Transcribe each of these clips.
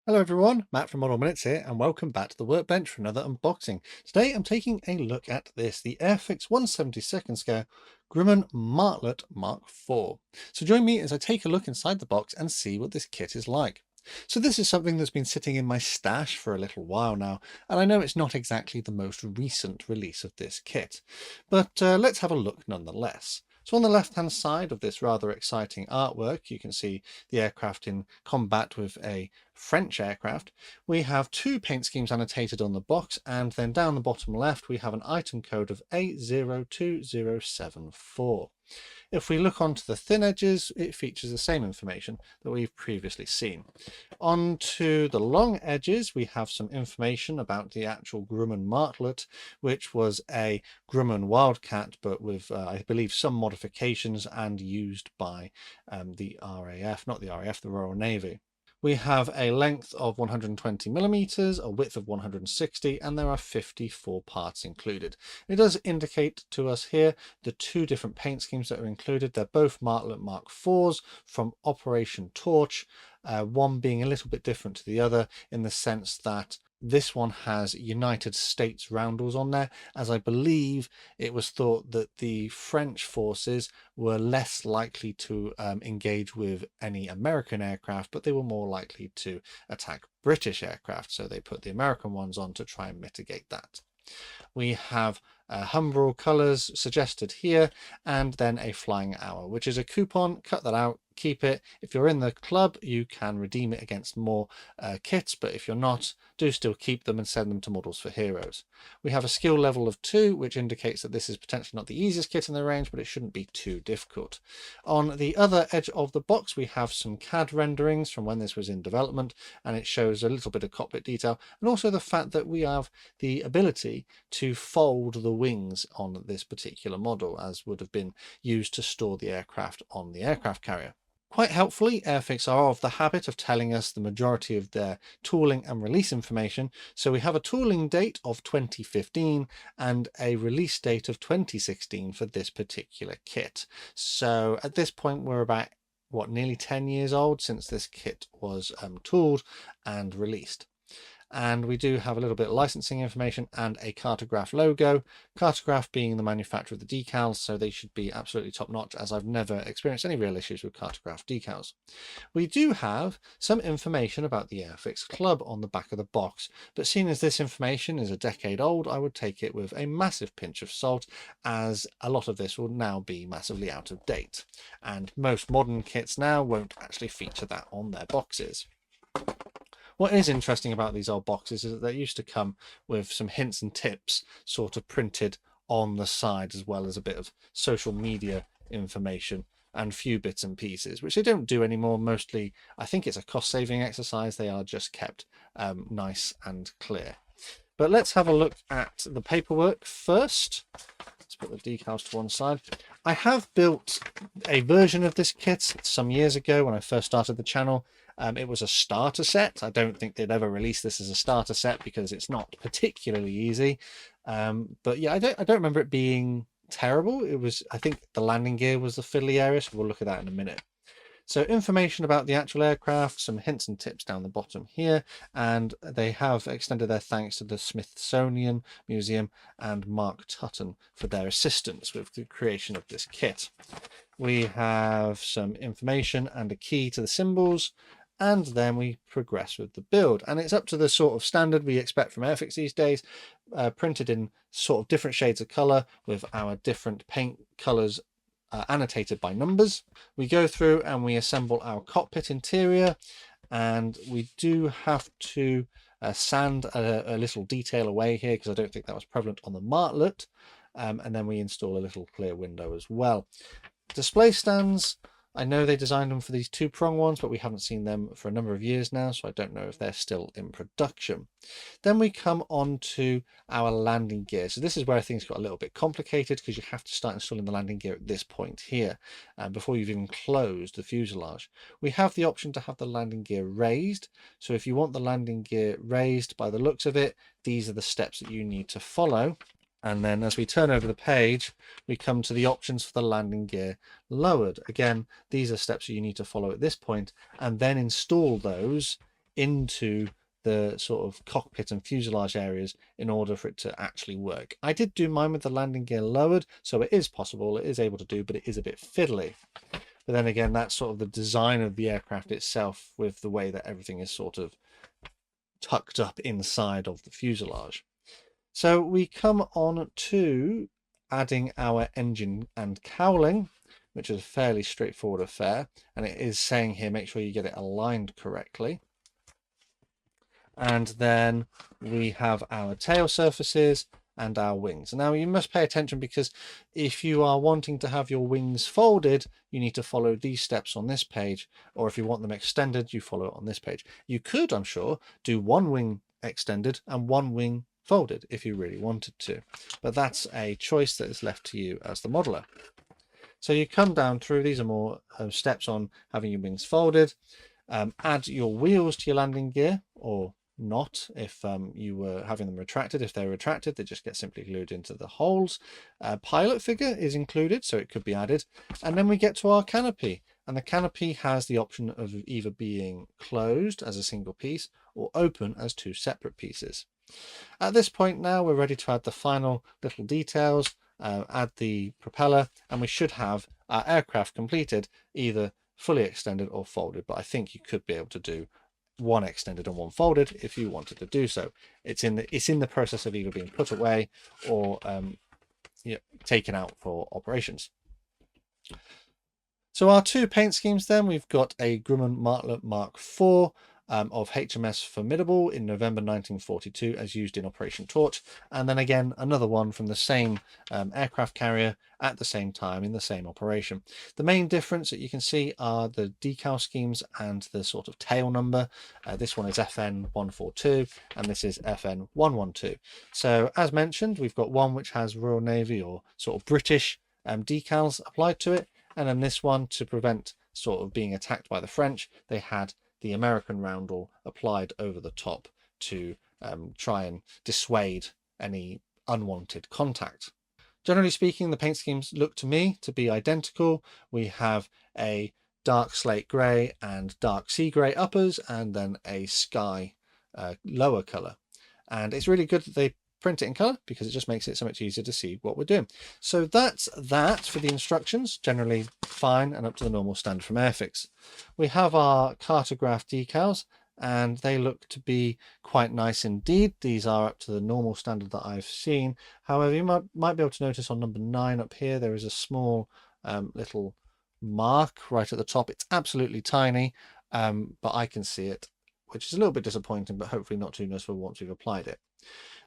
Hello everyone, Matt from Model Minutes here, and welcome back to the workbench for another unboxing. Today I'm taking a look at this, the Airfix 1/72nd scale Grumman Martlet Mk.IV. So join me as I take a look inside the box and see what this kit is like. So this is something that's been sitting in my stash for a little while now, and I know it's not exactly the most recent release of this kit, but let's have a look nonetheless. So on the left-hand side of this rather exciting artwork, you can see the aircraft in combat with a French aircraft. We have two paint schemes annotated on the box, and then down the bottom left we have an item code of A02074. If we look onto the thin edges, it features the same information that we've previously seen. Onto the long edges, we have some information about the actual Grumman Martlet, which was a Grumman Wildcat, but with, I believe, some modifications and used by the RAF, not the RAF, the Royal Navy. We have a length of 120 millimeters, a width of 160, and there are 54 parts included. It does indicate to us here the two different paint schemes that are included. They're both Martlet Mk.IVs from Operation Torch, one being a little bit different to the other in the sense that this one has United States roundels on there, as I believe it was thought that the French forces were less likely to engage with any American aircraft, but they were more likely to attack British aircraft. So they put the American ones on to try and mitigate that. We have Humbrol colours suggested here, and then a flying hour, which is a coupon. Cut that out, keep it. If you're in the club, you can redeem it against more kits, but if you're not, do still keep them and send them to Models for Heroes. We have a skill level of 2, which indicates that this is potentially not the easiest kit in the range, but it shouldn't be too difficult. On the other edge of the box, we have some CAD renderings from when this was in development, and it shows a little bit of cockpit detail, and also the fact that we have the ability to fold the wings on this particular model, as would have been used to store the aircraft on the aircraft carrier. Quite helpfully, Airfix are of the habit of telling us the majority of their tooling and release information. So we have a tooling date of 2015 and a release date of 2016 for this particular kit. So at this point, we're about, nearly 10 years old since this kit was tooled and released. And we do have a little bit of licensing information and a Cartograph logo. Cartograph being the manufacturer of the decals, so they should be absolutely top notch, as I've never experienced any real issues with Cartograph decals. We do have some information about the Airfix Club on the back of the box, but seeing as this information is a decade old, I would take it with a massive pinch of salt, as a lot of this will now be massively out of date, and most modern kits now won't actually feature that on their boxes. What is interesting about these old boxes is that they used to come with some hints and tips sort of printed on the side, as well as a bit of social media information and few bits and pieces, which they don't do anymore. Mostly, I think it's a cost-saving exercise. They are just kept nice and clear. But let's have a look at the paperwork first. Let's put the decals to one side. I have built a version of this kit some years ago when I first started the channel. It was a starter set. I don't think they'd ever release this as a starter set because it's not particularly easy. But yeah, I don't remember it being terrible. It was, I think the landing gear was the fiddly area, so we'll look at that in a minute. So information about the actual aircraft, some hints and tips down the bottom here, and they have extended their thanks to the Smithsonian Museum and Mark Tutton for their assistance with the creation of this kit. We have some information and a key to the symbols, and then we progress with the build, and it's up to the sort of standard we expect from Airfix these days, printed in sort of different shades of color with our different paint colors annotated by numbers. We go through and we assemble our cockpit interior, and we do have to sand a little detail away here because I don't think that was prevalent on the Martlet, and then we install a little clear window as well. Display stands, I know they designed them for these two-prong ones, but we haven't seen them for a number of years now, so I don't know if they're still in production. Then we come on to our landing gear. So this is where things got a little bit complicated because you have to start installing the landing gear at this point here, before you've even closed the fuselage. We have the option to have the landing gear raised. So if you want the landing gear raised by the looks of it, these are the steps that you need to follow. And then as we turn over the page, we come to the options for the landing gear lowered. Again, these are steps you need to follow at this point and then install those into the sort of cockpit and fuselage areas in order for it to actually work. I did do mine with the landing gear lowered, so it is possible, it is able to do, but it is a bit fiddly. But then again, that's sort of the design of the aircraft itself, with the way that everything is sort of tucked up inside of the fuselage. So we come on to adding our engine and cowling, which is a fairly straightforward affair, and it is saying here make sure you get it aligned correctly. And then we have our tail surfaces and our wings. Now you must pay attention, because if you are wanting to have your wings folded, you need to follow these steps on this page, or if you want them extended, you follow it on this page. You could, I'm sure, do one wing extended and one wing folded if you really wanted to, but that's a choice that is left to you as the modeler. So you come down through, these are more steps on having your wings folded. Add your wheels to your landing gear, or not if you were having them retracted. If they're retracted, they just get simply glued into the holes. Pilot figure is included, so it could be added. And then we get to our canopy, and the canopy has the option of either being closed as a single piece or open as two separate pieces. At this point now, we're ready to add the final little details, add the propeller, and we should have our aircraft completed, either fully extended or folded. But I think you could be able to do one extended and one folded if you wanted to do so. It's in the process of either being put away or taken out for operations. So our two paint schemes then, we've got a Grumman Martlet Mk.IV of HMS Formidable in November 1942 as used in Operation Torch, and then again another one from the same aircraft carrier at the same time in the same operation. The main difference that you can see are the decal schemes and the sort of tail number. This one is FN 142 and this is FN 112. So as mentioned, we've got one which has Royal Navy or sort of British decals applied to it, and then this one, to prevent sort of being attacked by the French, they had the American roundel applied over the top to try and dissuade any unwanted contact. Generally speaking, the paint schemes look to me to be identical. We have a dark slate grey and dark sea grey uppers, and then a sky lower colour. And it's really good that they print it in colour, because it just makes it so much easier to see what we're doing. So that's that for the instructions, generally fine and up to the normal standard from Airfix. We have our cartograph decals, and they look to be quite nice indeed. These are up to the normal standard that I've seen. However, you might be able to notice on number 9 up here, there is a small little mark right at the top. It's absolutely tiny, but I can see it, which is a little bit disappointing, but hopefully not too noticeable once we've applied it.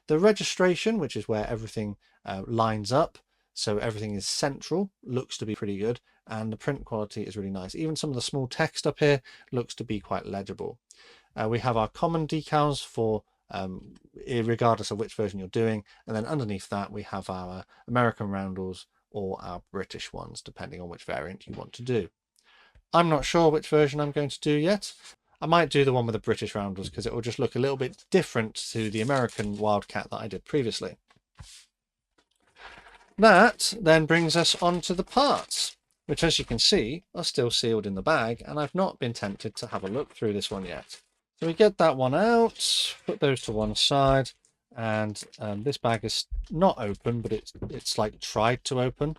The registration, which is where everything lines up, so everything is central, looks to be pretty good, and the print quality is really nice. Even some of the small text up here looks to be quite legible. We have our common decals for regardless of which version you're doing, and then underneath that we have our American roundels or our British ones, depending on which variant you want to do. I'm not sure which version I'm going to do yet. I might do the one with the British roundels, because it will just look a little bit different to the American Wildcat that I did previously. That then brings us on to the parts, which, as you can see, are still sealed in the bag, and I've not been tempted to have a look through this one yet. So we get that one out, put those to one side, and this bag is not open, but it's like tried to open.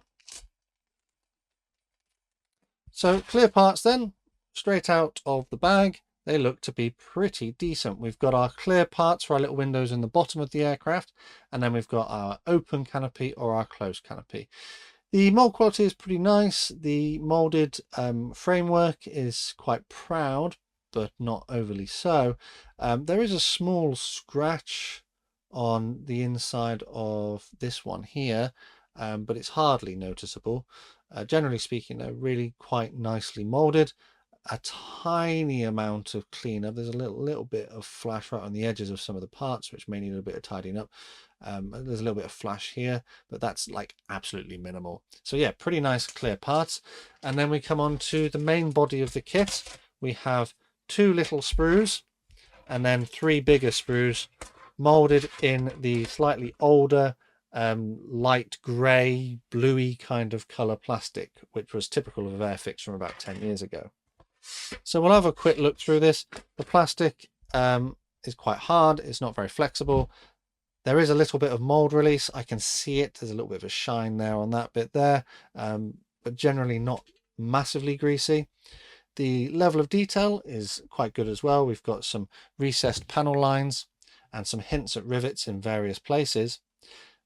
So clear parts then, straight out of the bag. They look to be pretty decent. We've got our clear parts for our little windows in the bottom of the aircraft, and then we've got our open canopy or our closed canopy. The mold quality is pretty nice. The molded framework is quite proud, but not overly so. There is a small scratch on the inside of this one here, but it's hardly noticeable. Generally speaking, they're really quite nicely molded. A tiny amount of cleanup. There's a little bit of flash right on the edges of some of the parts, which may need a bit of tidying up. There's a little bit of flash here, but that's like absolutely minimal. So yeah, pretty nice clear parts. And then we come on to the main body of the kit. We have 2 little sprues and then 3 bigger sprues molded in the slightly older light grey bluey kind of colour plastic, which was typical of Airfix from about 10 years ago. So we'll have a quick look through this. The plastic is quite hard. It's not very flexible. There is a little bit of mold release. I can see it. There's a little bit of a shine there on that bit there, but generally not massively greasy. The level of detail is quite good as well. We've got some recessed panel lines and some hints at rivets in various places.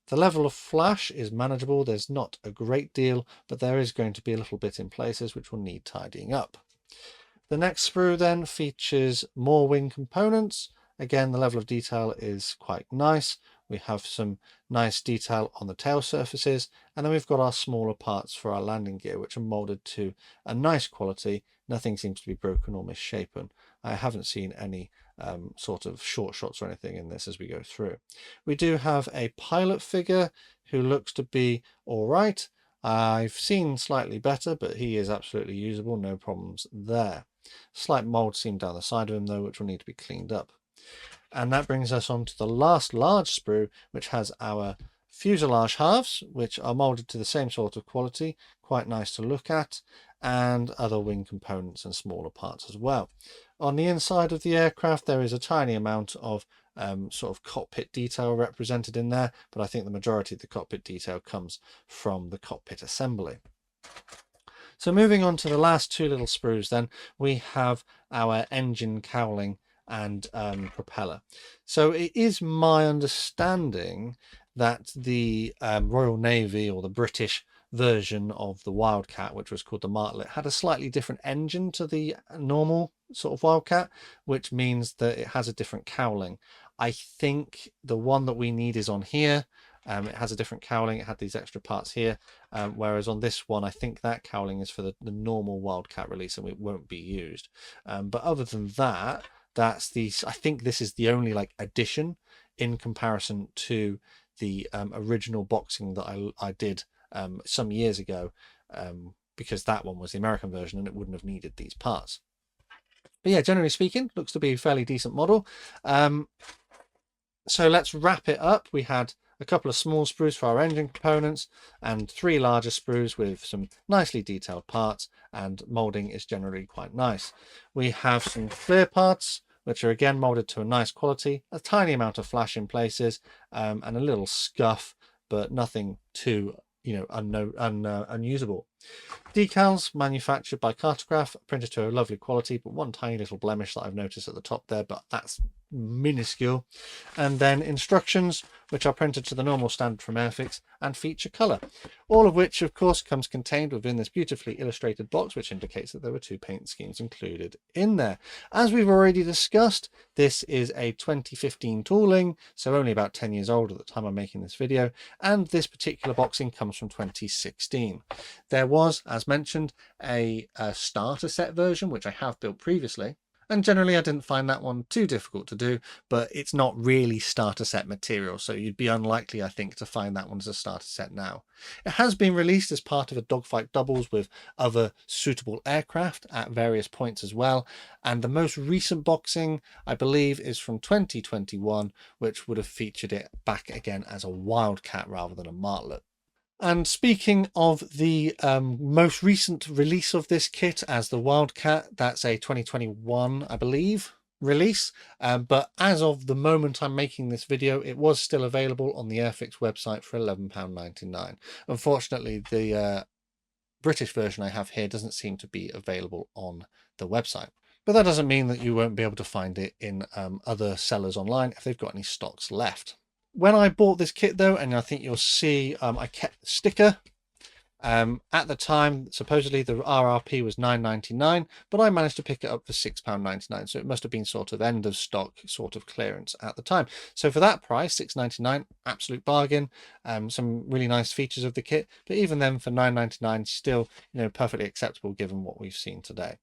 The level of flash is manageable. There's not a great deal, but there is going to be a little bit in places which will need tidying up. The next sprue then features more wing components. Again, the level of detail is quite nice. We have some nice detail on the tail surfaces, and then we've got our smaller parts for our landing gear, which are molded to a nice quality. Nothing seems to be broken or misshapen. I haven't seen any sort of short shots or anything in this as we go through. We do have a pilot figure who looks to be all right. I've seen slightly better, but he is absolutely usable, no problems there. Slight mold seam down the side of him though, which will need to be cleaned up. And that brings us on to the last large sprue, which has our fuselage halves, which are molded to the same sort of quality, quite nice to look at, and other wing components and smaller parts as well. On the inside of the aircraft, there is a tiny amount of sort of cockpit detail represented in there, but I think the majority of the cockpit detail comes from the cockpit assembly. So moving on to the last two little sprues then, we have our engine cowling and propeller. So it is my understanding that the Royal Navy, or the British version of the Wildcat, which was called the Martlet, had a slightly different engine to the normal sort of Wildcat, which means that it has a different cowling. I think the one that we need is on here. It has a different cowling. It had these extra parts here, whereas on this one I think that cowling is for the normal Wildcat release and it won't be used. But other than that, I think this is the only like addition in comparison to the original boxing that I did some years ago, because that one was the American version and it wouldn't have needed these parts. But yeah, generally speaking, looks to be a fairly decent model. So let's wrap it up. We had a couple of small sprues for our engine components and 3 larger sprues with some nicely detailed parts, and molding is generally quite nice. We have some clear parts which are again molded to a nice quality, a tiny amount of flash in places, and a little scuff, but nothing too unusable. Decals manufactured by Cartograph, printed to a lovely quality, but one tiny little blemish that I've noticed at the top there, but that's minuscule. And then instructions, which are printed to the normal standard from Airfix, and feature colour, all of which of course comes contained within this beautifully illustrated box, which indicates that there were 2 paint schemes included in there. As we've already discussed, this is a 2015 tooling, so only about 10 years old at the time I'm making this video, and this particular boxing comes from 2016. There was, as mentioned, a starter set version, which I have built previously, and generally I didn't find that one too difficult to do, but it's not really starter set material, so you'd be unlikely, I think, to find that one as a starter set now. It has been released as part of a dogfight doubles with other suitable aircraft at various points as well, and the most recent boxing, I believe, is from 2021, which would have featured it back again as a Wildcat rather than a Martlet. And speaking of the most recent release of this kit as the Wildcat, that's a 2021, I believe, release. But as of the moment I'm making this video, it was still available on the Airfix website for £11.99. Unfortunately, the British version I have here doesn't seem to be available on the website. But that doesn't mean that you won't be able to find it in other sellers online if they've got any stocks left. When I bought this kit though, and I think you'll see I kept the sticker. At the time, supposedly the RRP was £9.99, but I managed to pick it up for £6.99, so it must have been sort of end of stock, sort of clearance at the time. So for that price, £6.99, absolute bargain. Some really nice features of the kit, but even then for £9.99, still perfectly acceptable given what we've seen today.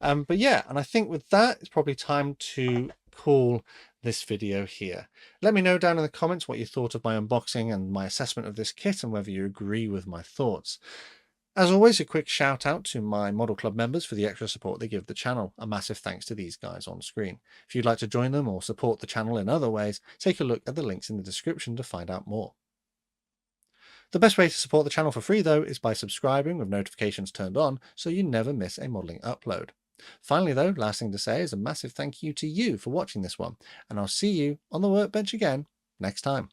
But yeah, and I think with that, it's probably time to call this video here. Let me know down in the comments what you thought of my unboxing and my assessment of this kit, and whether you agree with my thoughts. As always, a quick shout out to my Model Club members for the extra support they give the channel. A massive thanks to these guys on screen. If you'd like to join them or support the channel in other ways, take a look at the links in the description to find out more. The best way to support the channel for free though is by subscribing with notifications turned on so you never miss a modelling upload. Finally though, last thing to say is a massive thank you to you for watching this one, and I'll see you on the workbench again next time.